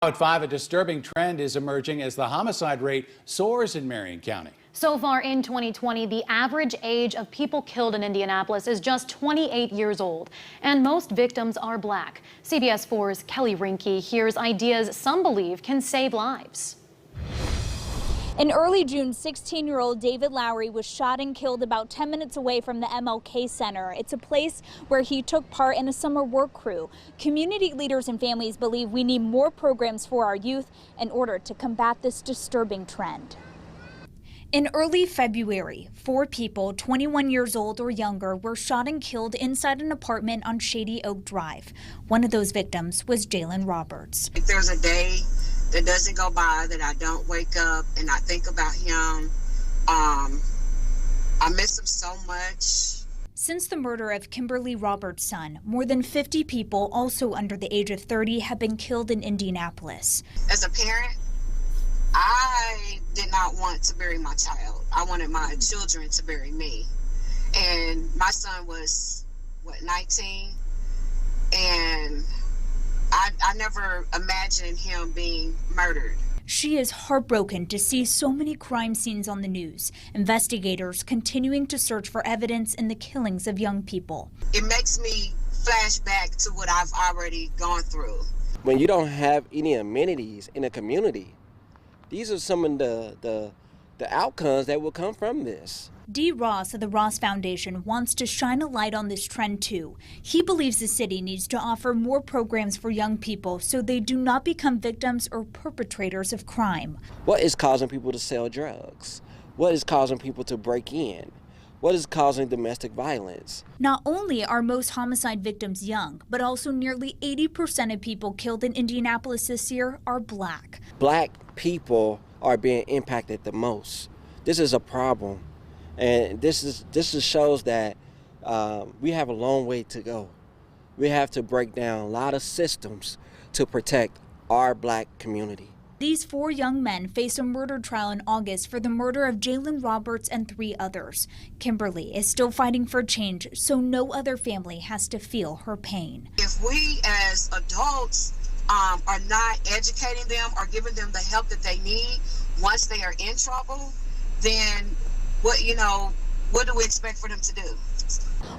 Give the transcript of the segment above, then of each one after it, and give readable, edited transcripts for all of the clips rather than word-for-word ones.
At 5, a disturbing trend is emerging as the homicide rate soars in Marion County. So far in 2020, the average age of people killed in Indianapolis is just 28 years old, and most victims are Black. CBS 4's Kelly Rinke hears ideas some believe can save lives. In early June, 16-year-old David Lowry was shot and killed about 10 minutes away from the MLK Center. It's a place where he took part in a summer work crew. Community leaders and families believe we need more programs for our youth in order to combat this disturbing trend. In early February, 4 people 21 years old or younger were shot and killed inside an apartment on Shady Oak Drive. One of those victims was Jalen Roberts. If there's a day that doesn't go by that I don't wake up and I think about him, I miss him so much. Since the murder of Kimberly Roberts' son, more than 50 people, also under the age of 30, have been killed in Indianapolis. As a parent, I did not want to bury my child. I wanted my children to bury me. And my son was, 19? And I never imagined him being murdered. She is heartbroken to see so many crime scenes on the news. Investigators continuing to search for evidence in the killings of young people. It makes me flash back to what I've already gone through. When you don't have any amenities in a community, these are some of the outcomes that will come from this. Dee Ross of the Ross Foundation wants to shine a light on this trend too. He believes the city needs to offer more programs for young people so they do not become victims or perpetrators of crime. What is causing people to sell drugs? What is causing people to break in? What is causing domestic violence? Not only are most homicide victims young, but also nearly 80% of people killed in Indianapolis this year are Black. Black people are being impacted the most. This is a problem. And this shows that we have a long way to go. We have to break down a lot of systems to protect our Black community. These 4 young men face a murder trial in August for the murder of Jalen Roberts and 3 others. Kimberly is still fighting for change so no other family has to feel her pain. If we as adults are not educating them or giving them the help that they need once they are in trouble, then what do we expect for them to do?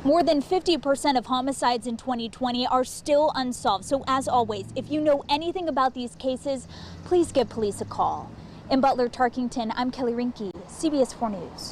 More than 50% of homicides in 2020 are still unsolved. So as always, if you know anything about these cases, please give police a call. In Butler, Tarkington, I'm Kelly Rinke, CBS 4 News.